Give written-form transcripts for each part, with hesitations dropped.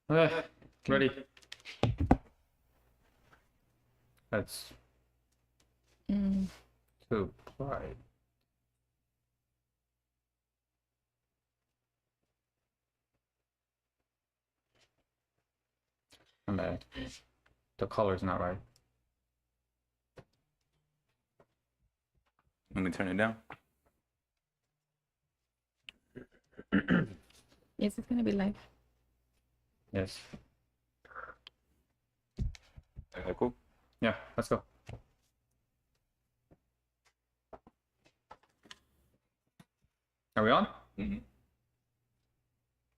Okay, ready. That's too bright. Okay, the color's not right. Let me turn it down. Is it gonna be live? Yes. Okay, cool. Yeah, let's go. Are we on? Mhm.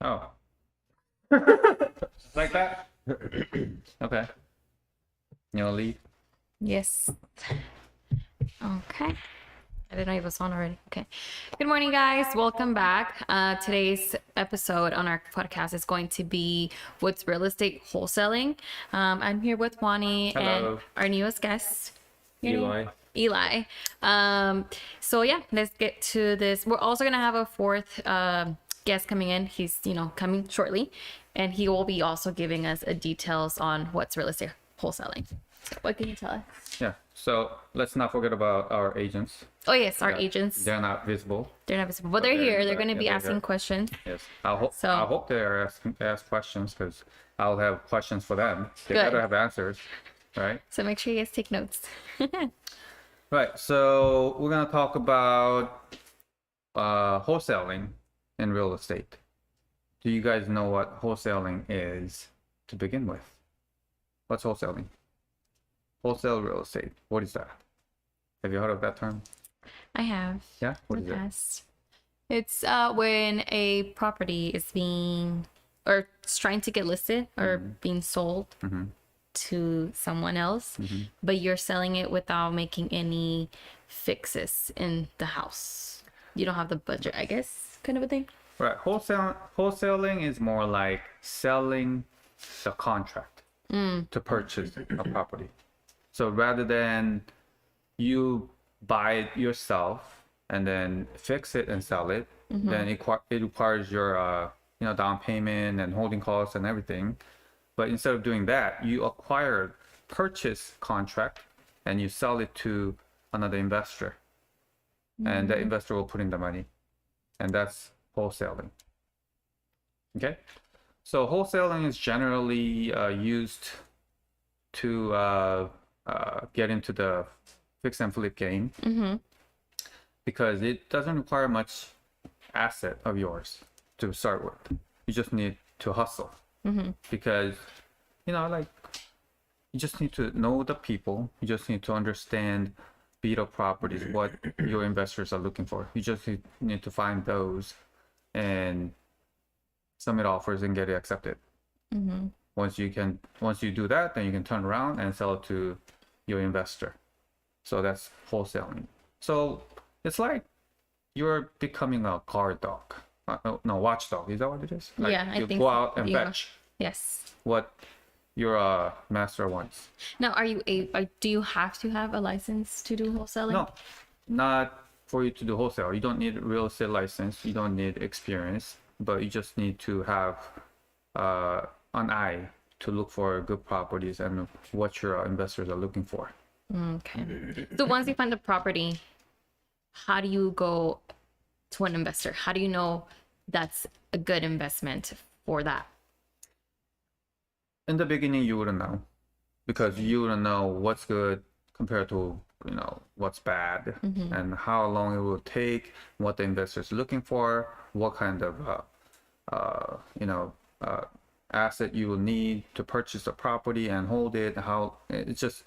Oh. Just like that? Okay. You wanna leave? Yes. Okay. I didn't know it was on already. Okay. Good morning, guys. Welcome back. Today's episode on our podcast is going to be what's real estate wholesaling. I'm here with Wani and Hello. our newest guest, your name? Eli. Eli. So yeah, let's get to this. We're also gonna have a fourth guest coming in. He's coming shortly, and he will be also giving us details on what's real estate wholesaling. What can you tell us? Yeah, so let's not forget about our agents. Oh yes, our agents. They're not visible. They're not visible, but they're here. They're going to be they're asking here. questions. Yes. So- I hope they are ask questions because I'll have questions for them. They Good. better have answers, right? So make sure you guys take notes. Right. So we're gonna talk about wholesaling in real estate. Do you guys know what wholesaling is to begin with? What's wholesaling? Wholesale real estate. What is that? Have you heard of that term? I have. Yeah. What in is the it? past. It's when a property is being or it's trying to get listed or being sold to someone else, but you're selling it without making any fixes in the house. You don't have the budget, I guess, kind of a thing. Right. Wholesaling is more like selling the contract to purchase a property. So rather than you buy it yourself and then fix it and sell it, then it requires your down payment and holding costs and everything. But instead of doing that, you acquire purchase contract and you sell it to another investor, and that investor will put in the money, and that's wholesaling. Okay, so wholesaling is generally used to get into the fix and flip game because it doesn't require much asset of yours to start with. You just need to hustle because you just need to know the people. You just need to understand beat up properties, what your investors are looking for. You just need to find those and submit offers and get it accepted. Once you do that, then you can turn around and sell it to your investor. So that's wholesaling. So it's like you're becoming a guard dog. No, watchdog. Is that what it is? Like Yeah, I you think go so. out and Yeah. fetch Yes. what your master wants. Now, do you have to have a license to do wholesaling? No, not for you to do wholesale. You don't need a real estate license. You don't need experience, but you just need to have an eye to look for good properties and what your investors are looking for. Okay. So once you find the property, how do you go to an investor? How do you know that's a good investment for that? In the beginning, you wouldn't know because you wouldn't know what's good compared to what's bad and how long it will take, what the investors are looking for, what kind of asset you will need to purchase the property and hold it. It's just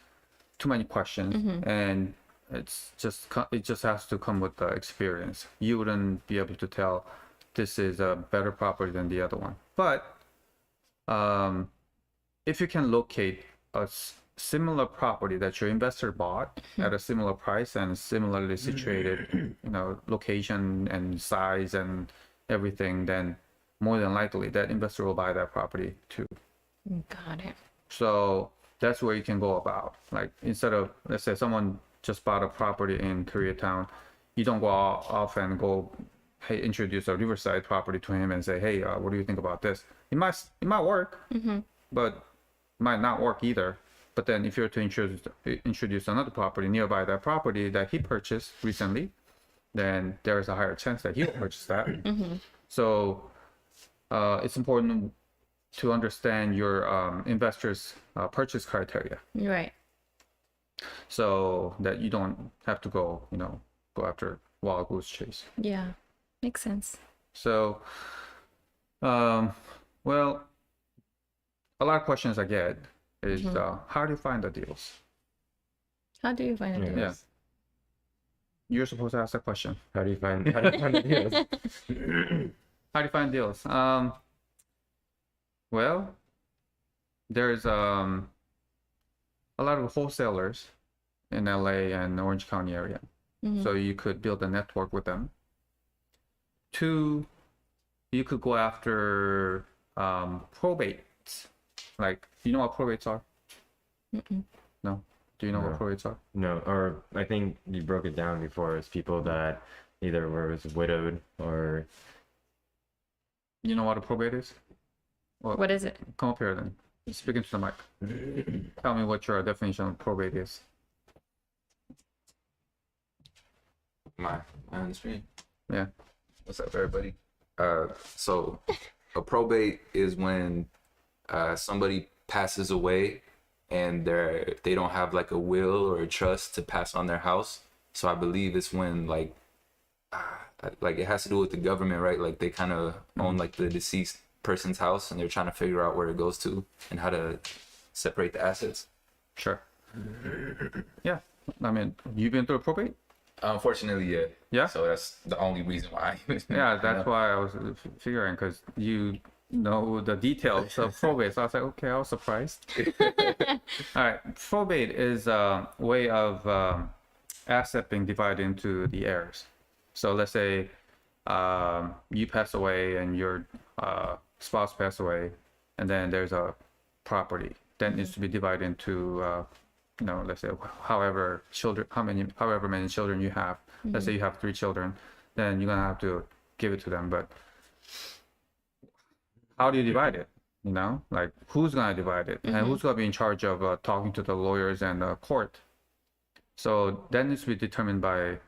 too many questions, and it just has to come with the experience. You wouldn't be able to tell this is a better property than the other one, but if you can locate a similar property that your investor bought at a similar price and similarly situated, location and size and everything, then more than likely that investor will buy that property too. Got it. So that's where you can go about. Like instead of, let's say someone just bought a property in Koreatown, you don't go off and go, hey, introduce a Riverside property to him and say, hey, what do you think about this? it might work, but might not work either. But then if you're to introduce another property nearby that property that he purchased recently, then there's a higher chance that he will purchase that. So it's important to understand your investors' purchase criteria, Right. so that you don't have to go after wild goose chase. Yeah. Makes sense. So, well, a lot of questions I get is how do you find the deals? How do you find it? Yeah. You're supposed to ask that question. How do you find the deals? How do you find deals? Well, there's a lot of wholesalers in LA and Orange County area. So you could build a network with them. 2, you could go after probates. Like, you know what probates are? No? Do you know what probates are? No, or I think you broke it down before as people that either was widowed or... You know what a probate is? Well, What is it? come up here then. Speak into the mic. Tell me what your definition of probate is. My on screen. Yeah. What's up, everybody? So a probate is when somebody passes away and they don't have like a will or a trust to pass on their house. So I believe it's when like it has to do with the government, right? Like they kind of own like the deceased person's house and they're trying to figure out where it goes to and how to separate the assets. Sure. Yeah. I mean, you've been through a probate? Unfortunately, yeah. Yeah? So that's the only reason why. Yeah, that's why I was figuring, because you know the details of probate. So I was like, okay, I was surprised. All right. Probate is a way of asset being divided into the heirs. So let's say you pass away and your spouse passed away, and then there's a property that needs to be divided into let's say however many children you have. Let's say you have 3 children, then you're gonna have to give it to them. But how do you divide it? Like who's gonna divide it, and who's gonna be in charge of talking to the lawyers and the court? So that needs to be determined by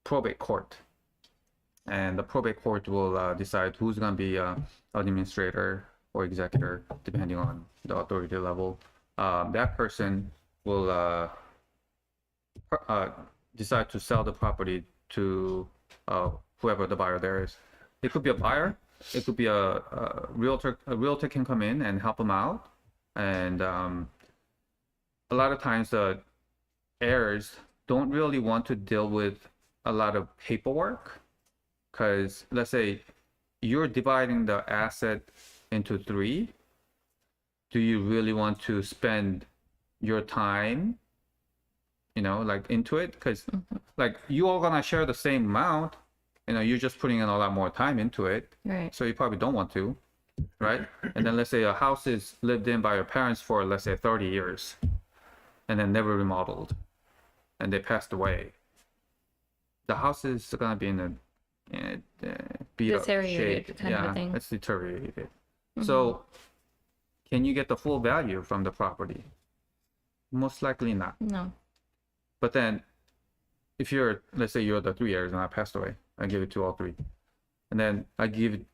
probate court, and the probate court will decide who's gonna be administrator or executor depending on the authority level. That person will decide to sell the property to whoever the buyer there is. It could be a buyer, it could be a realtor. A realtor can come in and help them out. And a lot of times the heirs don't really want to deal with a lot of paperwork, because let's say you're dividing the asset into 3. Do you really want to spend your time like into it? Because like you all gonna share the same amount, you're just putting in a lot more time into it, Right. so you probably don't want to, right? And then let's say a house is lived in by your parents for, let's say, 30 years and then never remodeled, and they passed away. The house is gonna be in a beat up Deteriorated shape. kind of a thing. It's deteriorated. So can you get the full value from the property? Most likely not. No. But then if let's say you're the 3 heirs and I passed away, I give it to all 3, and then I give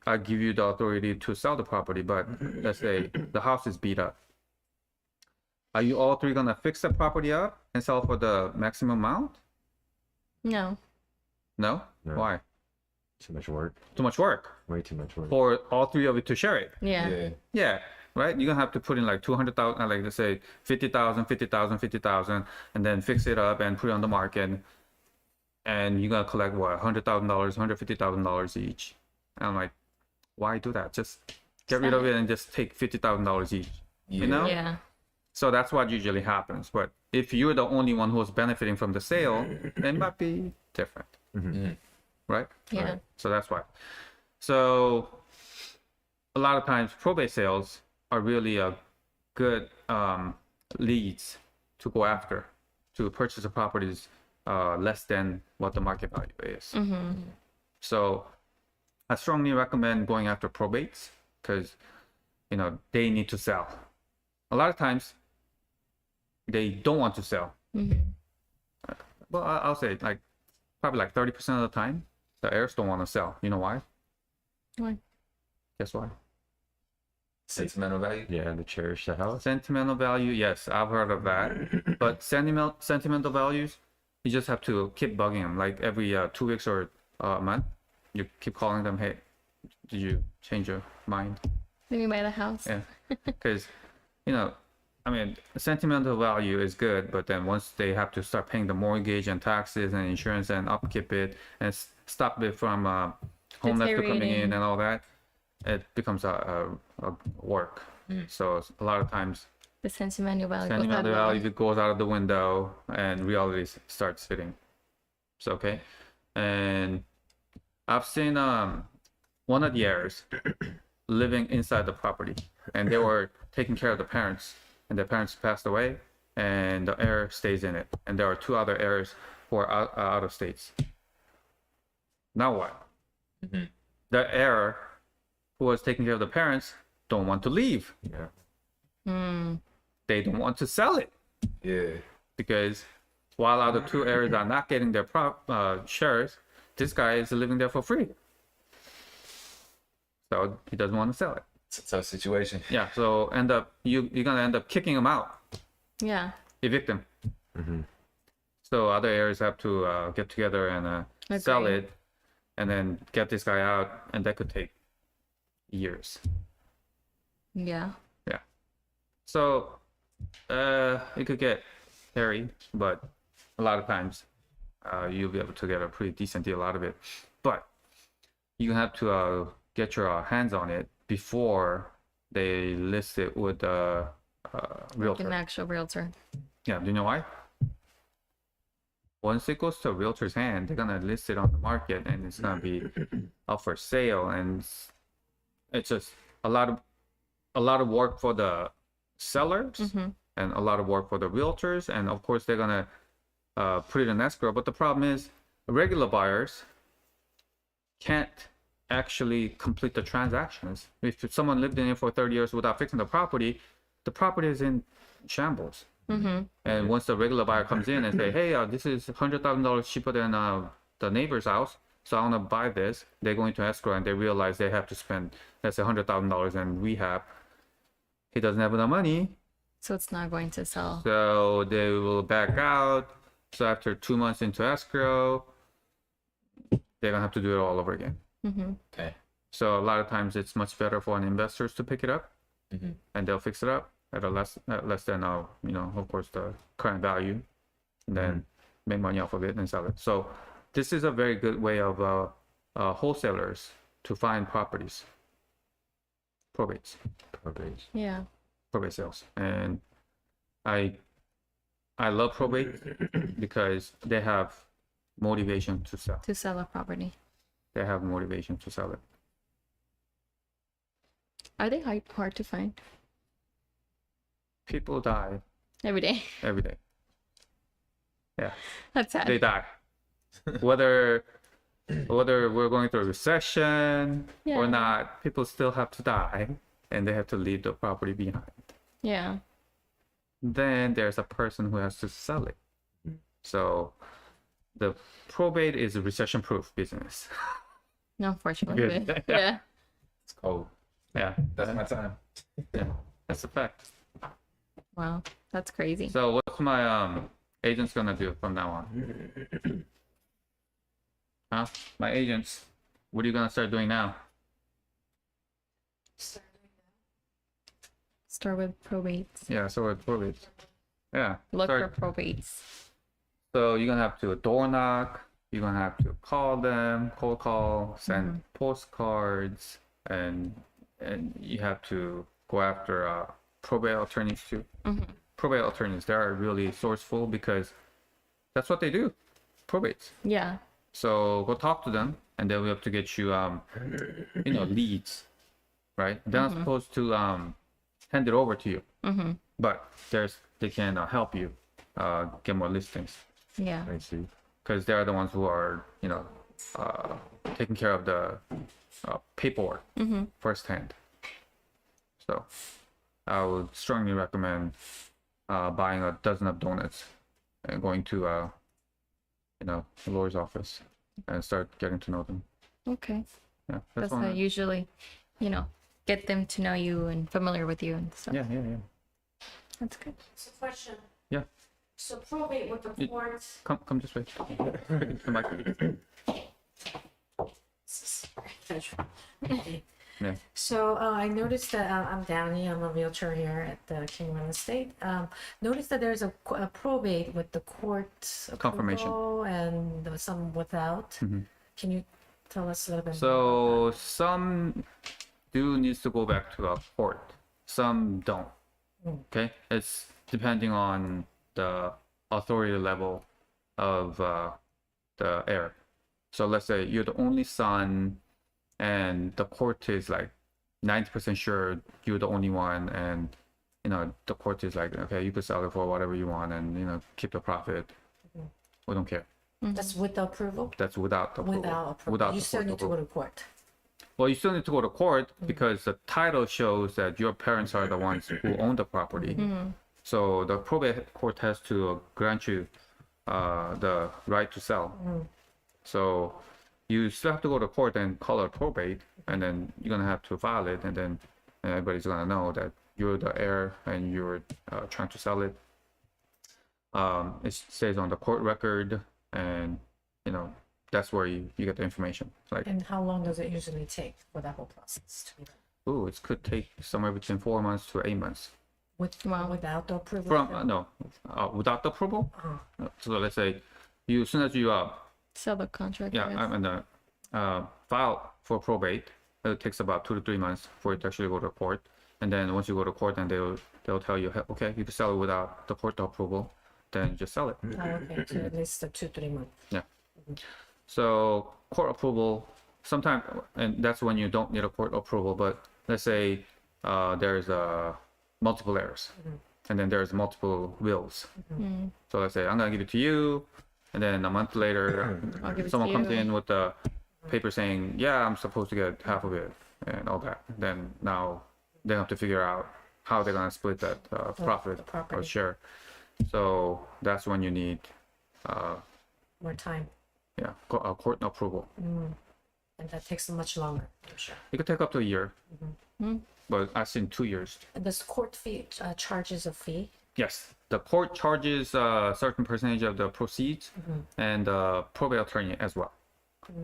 you the authority to sell the property, but let's say the house is beat up. Are you all 3 gonna fix the property up and sell for the maximum amount? No. No? No. Why? Too much work. Too much work Way too much work. for all 3 of you to share it. Yeah. Yeah. Yeah, right? You're gonna have to put in like 200,000, like let's say 50,000, 50,000, 50,000, and then fix it up and put it on the market. And you're gonna collect what, $100,000, $150,000 each. And I'm like, why do that? Just get rid of it and just take $50,000 each. You know? Yeah. So that's what usually happens. But if you're the only one who's benefiting from the sale, it might be different. Right? Yeah. Right. So that's why. So a lot of times probate sales are really a good leads to go after to purchase the properties less than what the market value is. So I strongly recommend going after probates, because they need to sell. A lot of times, they don't want to sell. Well, I'll say like probably like 30% of the time, the heirs don't want to sell. You know why? Why? Guess why? Sentimental value. Yeah, to cherish the house. Sentimental value, yes, I've heard of that. But sentimental values, you just have to keep bugging them. Like every 2 weeks or a month, you keep calling them, hey, did you change your mind? Let me buy the house. Yeah, because I mean, sentimental value is good, but then once they have to start paying the mortgage and taxes and insurance and upkeep it and stop it from homeless to coming in Deteriorating. and all that, it becomes a work. So a lot of times, The sentimental value. sentimental value goes out of the window and reality starts hitting. So okay, and I've seen one of the heirs living inside the property, and they were taking care of the parents, and the parents passed away, and the heir stays in it, and there are 2 other heirs who are out of states. Now what? The heir who was taking care of the parents don't want to leave. Yeah. They don't want to sell it Yeah. because while other 2 heirs are not getting their shares, this guy is living there for free. So he doesn't want to sell it. It's a tough situation. Yeah, so you're gonna end up kicking him out, Yeah. evict him. So other heirs have to get together and sell Agree. it, and then get this guy out, and that could take years. Yeah. Yeah. So it could get hairy, but a lot of times you'll be able to get a pretty decent deal out of it. But you have to get your hands on it before they list it with the realtor. An actual realtor. Yeah, do you know why? Once it goes to a realtor's hand, they're gonna list it on the market, and it's gonna be up for sale, and it's just a lot of work for the sellers and a lot of work for the realtors, and of course they're gonna put it in escrow. But the problem is, regular buyers can't actually complete the transactions. If someone lived in it for 30 years without fixing the property is in shambles. And once the regular buyer comes in and say, hey, this is $100,000 cheaper than the neighbor's house, so I want to buy this, they go into escrow and they realize they have to spend, let's say, $100,000 in rehab. He doesn't have enough money, So it's not going to sell. so they will back out. So after 2 months into escrow, they're gonna have to do it all over again. Okay. So a lot of times it's much better for an investors to pick it up, and they'll fix it up at a less than of course the current value, and then make money off of it and sell it. So this is a very good way of wholesalers to find properties, probates, Probate. Yeah. probate sales, and I love probate because they have motivation to sell. To sell a property. They have motivation to sell it. Are they hard to find? People die Every day. every day. Yeah, That's sad. they die. Whether we're going through a recession Yeah. or not, people still have to die, and they have to leave the property behind. Yeah. Then there's a person who has to sell it. So the probate is a recession-proof business. Unfortunately. Good. Yeah. It's cold. Yeah, That's my time. yeah, that's a fact. Wow. That's crazy. So what's my agents gonna do from now on? Huh? My agents, what are you gonna start doing now? Start with probates. Yeah, so with probate. Yeah. Look start- for probates. So you're gonna have to door knock. You're gonna have to call them, cold call, send postcards, and you have to go after probate attorneys too. Probate attorneys, they are really sourceful because that's what they do, probates. Yeah. So go talk to them, and they'll be able to get you, leads, right? They're not supposed to hand it over to you, but they can help you get more listings. Yeah. I see. Because they're the ones who are, taking care of the paperwork firsthand. So I would strongly recommend buying a dozen of donuts and going to the lawyer's office and start getting to know them. Okay. Yeah, That's one. how I usually, get them to know you and familiar with you and stuff. Yeah. That's good. So question. Yeah. So probate with the courts. Come this way. The mic. Yeah. So I noticed that I'm Downey. I'm a realtor here at the King Real Estate. Noticed that there's a probate with the court Confirmation. approval and some without. Can you tell us a little bit more? So some do needs to go back to a court. Some don't. Okay, it's depending on the authority level of the heir. So let's say you're the only son, and the court is like 90% sure you're the only one, and the court is like, okay, you could sell it for whatever you want, and keep the profit. We don't care. That's with the approval. That's without the approval. Without approval, Without you the still court need to approval. go to court. Well, you still need to go to court because the title shows that your parents are the ones who own the property. So the probate court has to grant you the right to sell. So you still have to go to court and call it probate, and then you're gonna have to file it, and then everybody's gonna know that you're the heir and you're trying to sell it. It stays on the court record, and that's where you get the information. Like, And how long does it usually take for that whole process to be done? it could take somewhere between 4 months to 8 months. Without the approval? From without the approval. So let's say as soon as you Sell the contract. I guess. I'm gonna file for probate. It takes about 2 to 3 months for it to actually go to court, and then once you go to court, then they'll tell you, hey, okay, you can sell it without the court approval, then just sell it. Oh, okay, so at least 2-3 months. Yeah. So court approval, sometimes, and that's when you don't need a court approval. But let's say there's multiple heirs, and then there's multiple wills. So let's say I'm gonna give it to you, and then a month later, I'll give it someone to comes you. in with the paper saying, yeah, I'm supposed to get half of it and all that. Then now they have to figure out how they're gonna split that profit the property. or share. So that's when you need More time. court approval. And that takes much longer, I'm sure. It could take up to a year, but I've seen 2 years. And this court fee charges a fee? Yes, the court charges a certain percentage of the proceeds and the probate attorney as well.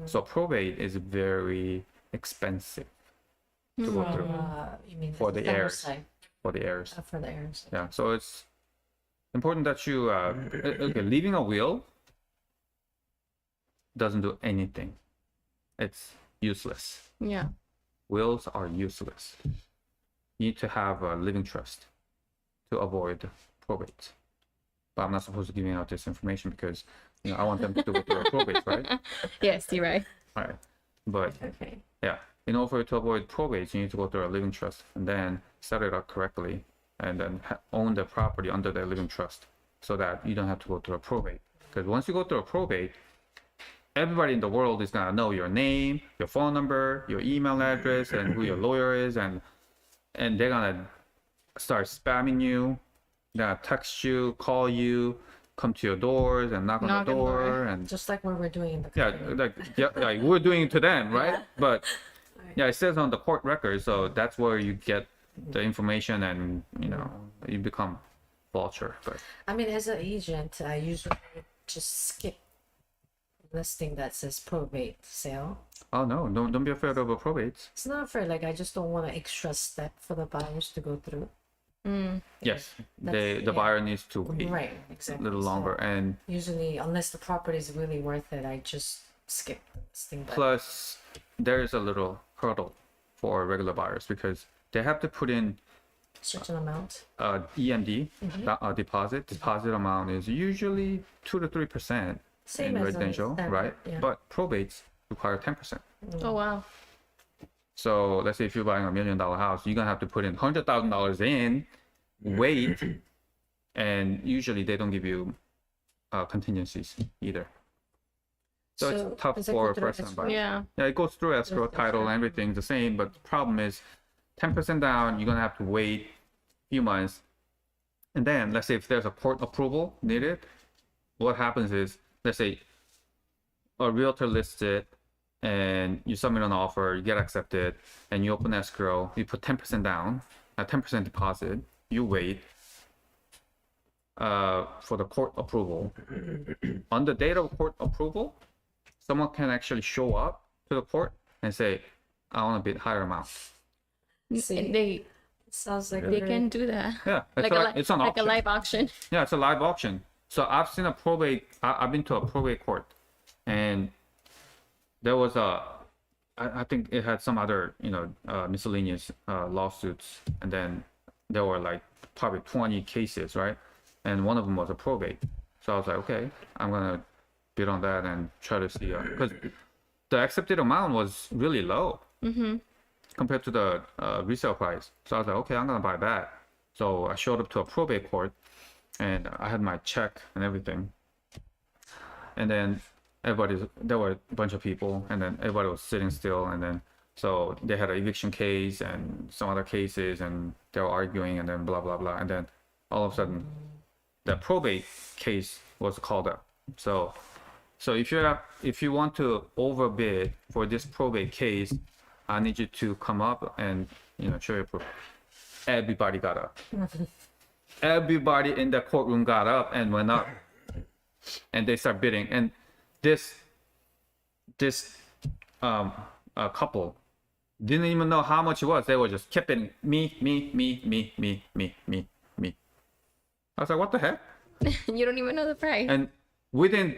So probate is very expensive to go through You mean For the heirs. side, for the heirs. for the heirs. Yeah, so it's important that you okay, leaving a will doesn't do anything. It's useless. Yeah. Wills are useless. You need to have a living trust to avoid probate. But I'm not supposed to give out this information because I want them to go through a probate, right? Yes, you're right. All right. But Okay. yeah, in order for you to avoid probate, you need to go through a living trust and then set it up correctly, and then own the property under the living trust, so that you don't have to go through a probate. Because once you go through a probate, everybody in the world is gonna know your name, your phone number, your email address, and who your lawyer is, and they're gonna start spamming you. They're gonna text you, call you, come to your doors and knock on Knock the on the door. door, and Just like what we're doing in the yeah, company. like we're doing it to them, right? But yeah, it says on the court record, so that's where you get the information, and you become vulture. But I mean, as an agent, I usually just skip listing that says probate sale. oh no, don't be afraid of a probate. It's not fair. Like, I just don't want an extra step for the buyers to go through. Yes, That's- the buyer needs to wait Right, a exactly. little So longer, and usually, unless the property is really worth it, I just skip the listing. But plus there's a little hurdle for regular buyers because they have to put in certain amount. EMD deposit. Deposit amount is usually 2 to 3% Same in as a residential, standard, right? yeah. But probates require 10%. Oh wow. So let's say if you're buying $1 million house, you're gonna have to put in $100,000 in, wait, and usually they don't give you contingencies either. So it's tough does it for go a through first-time escrow? buyer. Yeah. Yeah, it goes through escrow, title, everything the same, but the problem is 10% down, you're gonna have to wait a few months. And then let's say if there's a court approval needed, what happens is, let's say a realtor lists it and you submit an offer, you get accepted, and you open escrow, you put 10% down, a 10% deposit, you wait for the court approval. On the date of court approval, someone can actually show up to the court and say, I want a bit higher amount. See, They sounds like they can do that. Yeah, it's, it's an like auction. a live auction. Yeah, it's a live auction. So I've seen a probate, I've been to a probate court, and there was I think it had some other, miscellaneous lawsuits, and then there were like probably 20 cases, right? And one of them was a probate. So I was like, okay, I'm gonna bid on that and try to see, because the accepted amount was really low compared to the resale price. So I was like, okay, I'm gonna buy that. So I showed up to a probate court, and I had my check and everything. And then there were a bunch of people, and then everybody was sitting still. And then, so they had an eviction case and some other cases, and they were arguing, and then blah, blah, blah. And then all of a sudden, the probate case was called up. So if you want to overbid for this probate case, I need you to come up and, show your proof. Everybody got up. Everybody in the courtroom got up and went up, and they start bidding. And this couple didn't even know how much it was. They were just kept bidding, me. I was like, what the heck? You don't even know the price. And within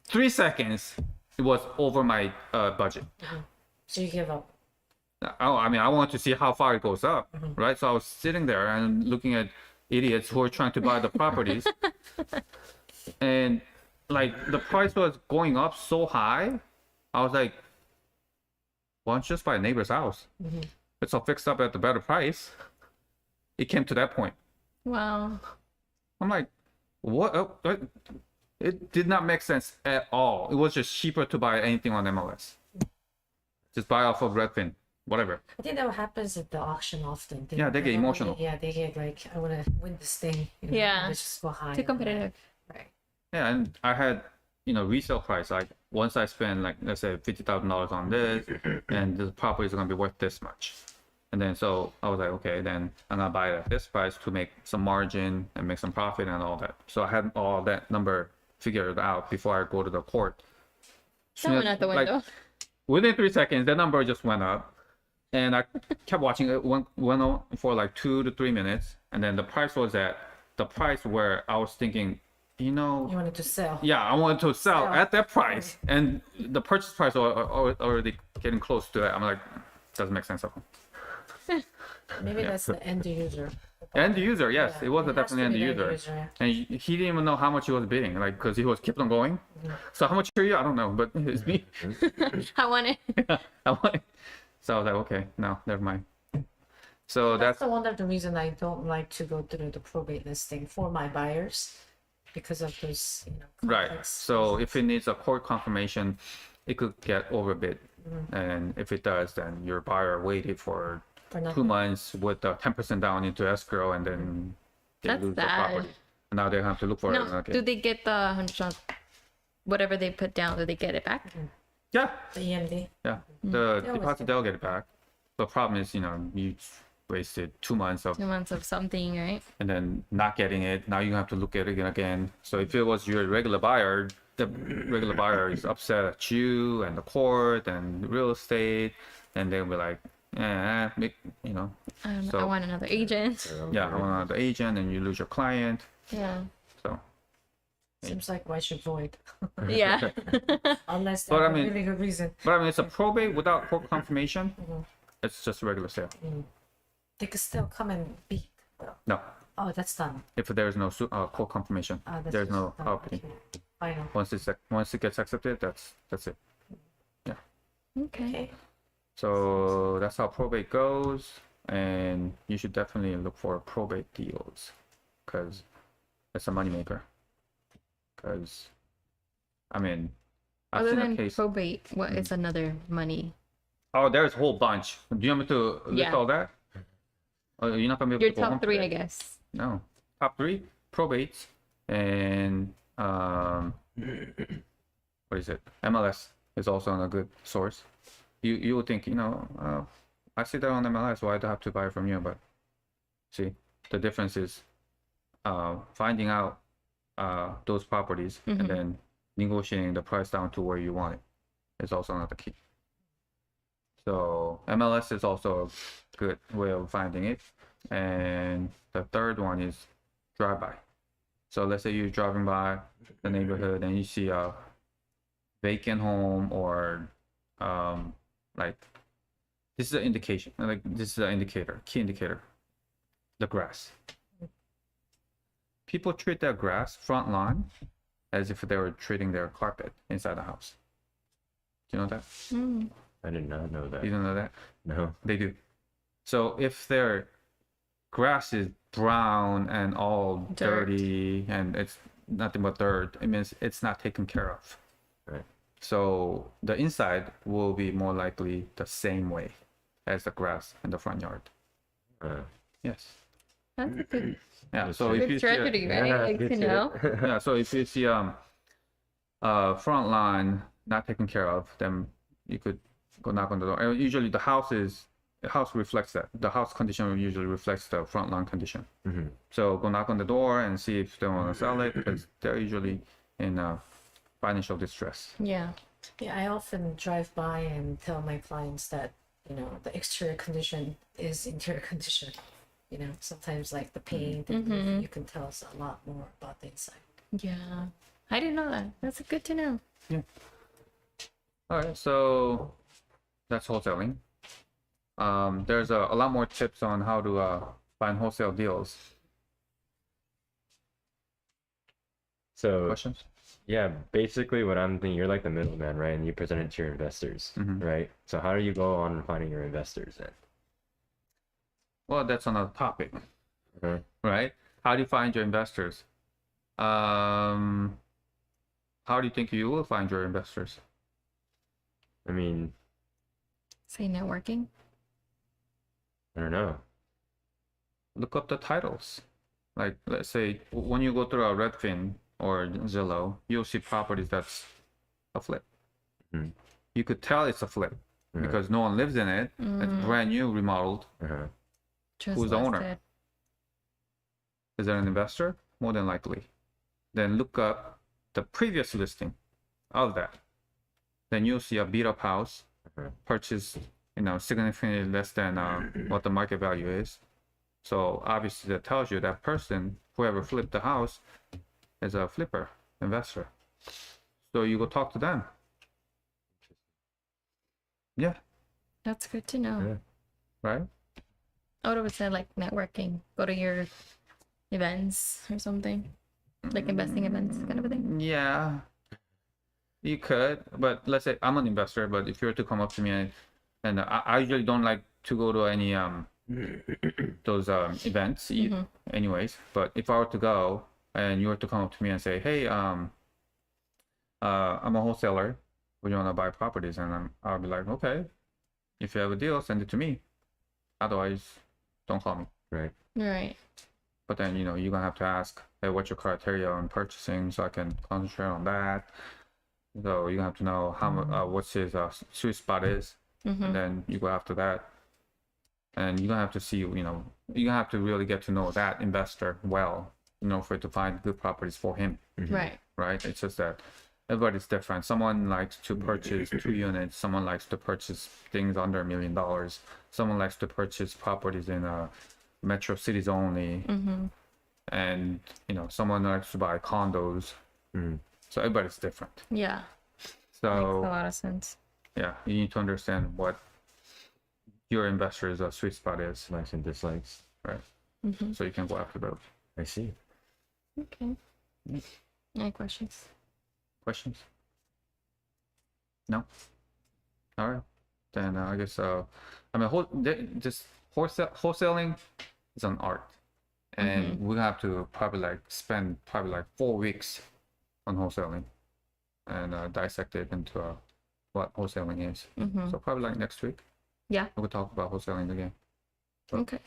3 seconds, it was over my budget. so you give up. I wanted to see how far it goes up, right? So I was sitting there and looking at idiots who are trying to buy the properties, and like the price was going up so high. I was like, why don't you just buy a neighbor's house? It's all fixed up at the better price. It came to that point. Wow. I'm like, what? It did not make sense at all. It was just cheaper to buy anything on MLS. Just buy off of Redfin, whatever. I think that happens at the auction often. They get emotional. Yeah, they get like, I want to win this thing. Yeah. Let's just go high. Too competitive. Right. Yeah, and I had, resale price. Like once I spend like, let's say $50,000 on this, and the property is gonna be worth this much. And then so I was like, okay, then I'm gonna buy it at this price to make some margin and make some profit and all that. So I had all that number figured out before I go to the court. That went out the window. Like, within 3 seconds, the number just went up, and I kept watching it. Went on for like 2 to 3 minutes, and then the price was at the price where I was thinking, You wanted to sell. yeah, I wanted to sell at that price, and the purchase price was already getting close to that. I'm like, doesn't make sense at all. Maybe that's the end user. End user, yes, Yeah, it was it has definitely to end be the end user, user. and he didn't even know how much he was bidding, like because he was kept on going. So how much are you? I don't know, but it's me. I want it. I want it. So I was like, okay, no, never mind. So That's that's one of the reason I don't like to go through the probate listing for my buyers, because of those, right. complex So reasons. if it needs a court confirmation, it could get overbid, and if it does, then your buyer waited for For 2 nothing. months with the 10% down into escrow, and then they That's lose the sad. property. And now they have to look for it. No, Okay. do they get the 100%? Whatever they put down, do they get it back? Yeah, The EMD. yeah. The They always deposit, do. they'll get it back. The problem is, you wasted 2 months of 2 months of something, right? and then not getting it. Now you have to look at it again. So if it was your regular buyer, the regular buyer is upset at you and the court and real estate, and they'll be like, I So- want another agent. yeah, I want another agent, and you lose your client. Yeah. So, Seems like why should void, Yeah. unless But there's I a mean- really good reason. but I mean, it's a probate without court confirmation. It's just a regular sale. They could still come and beat. No, Oh, that's done. if there is no court confirmation, That's there's just no done. property. Okay. Final. Once it gets accepted, that's it. Okay. Okay. So that's how probate goes, and you should definitely look for probate deals, because it's a moneymaker. Because, I mean, I've Other seen a than case. probate, what is another money? Oh, there's a whole bunch. Do you want me to list Yeah. all that? You're not gonna be able Your to go top home three, I today. guess. No, top three: probates and what is it? MLS is also a good source. You would think, I see that on MLS, why do I have to buy from you? But see, the difference is finding out those properties and then negotiating the price down to where you want it is also another key. So MLS is also a good way of finding it. And the third one is drive-by. So let's say you're driving by the neighborhood and you see a vacant home or like this is an indication, like this is an indicator, key indicator, the grass. People treat their grass front lawn as if they were treating their carpet inside the house. Do you know that? I did not know that. You don't know that? No. They do. So if their grass is brown and all Dirt. dirty and it's nothing but dirt, it means it's not taken care of. Right. So the inside will be more likely the same way as the grass in the front yard. Yes. That's a good, Yeah. So if you good see strategy, right? Like good to tip. know. yeah, so if you see front line not taken care of, then you could go knock on the door. And usually the house reflects that. The house condition usually reflects the front lawn condition. So go knock on the door and see if they want to sell it, because they're usually in financial distress. Yeah. Yeah, I often drive by and tell my clients that, the exterior condition is interior condition. Sometimes like the paint, and you can tell us a lot more about the inside. Yeah. I didn't know that. That's good to know. All right, so that's wholesaling. There's a lot more tips on how to find wholesale deals. So Questions? yeah, basically what I'm thinking, you're like the middleman, right? And you present it to your investors, right? So how do you go on finding your investors then? Well, that's another topic, right? How do you find your investors? How do you think you will find your investors? I mean, Say networking. I don't know. Look up the titles. Like, let's say when you go through a Redfin or Zillow, you'll see properties that's a flip. You could tell it's a flip because no one lives in it. It's brand new, remodeled. Just Who's the owner? listed. Is there an investor? More than likely. Then look up the previous listing of that. Then you'll see a beat up house purchased, significantly less than what the market value is. So obviously that tells you that person, whoever flipped the house, is a flipper, investor. So you go talk to them. Yeah, That's good to know. right? I would have said like networking. Go to your events or something. Like investing events kind of a thing. Yeah, you could, but let's say I'm an investor, but if you were to come up to me and I usually don't like to go to any those events anyways, but if I were to go and you were to come up to me and say, hey, I'm a wholesaler, would you want to buy properties? And I'll be like, okay, if you have a deal, send it to me, otherwise don't call me. Right. But then you're gonna have to ask, hey, what's your criteria on purchasing, so I can concentrate on that. So you have to know how what's his sweet spot is, and then you go after that. And you're gonna have to see, you're gonna have to really get to know that investor well, for it to find good properties for him. Right. Right? It's just that everybody's different. Someone likes to purchase 2 units. Someone likes to purchase things under $1 million. Someone likes to purchase properties in metro cities only. And someone likes to buy condos. So everybody's different. Yeah. Makes a So lot of sense. yeah, you need to understand what your investor's sweet spot is, Likes and dislikes. right? So you can go after those. I see. Okay. Any questions? Questions? No? All right. Then I guess just wholesaling is an art, and we have to probably spend 4 weeks on wholesaling and dissect it into what wholesaling is. So probably next week Yeah. we'll talk about wholesaling again. Okay.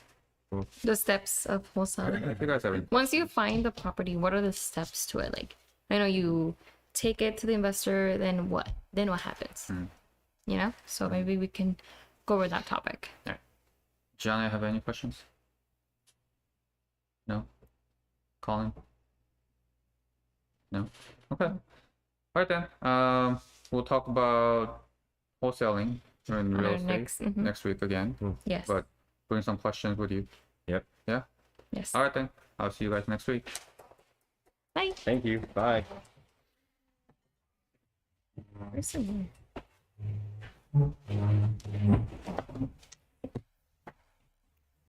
The steps of wholesaling. If you guys have any Once you find the property, what are the steps to it? Like, I know you take it to the investor, then what? Then what happens? You know? So maybe we can go over that topic. Gianna, have any questions? No? Colin? No? Okay. All right then. We'll talk about wholesaling in real estate next week again. Yes. But bring some questions with you. Yep. Yeah? Yes. All right then. I'll see you guys next week. Bye. Thank you. Bye. Where's the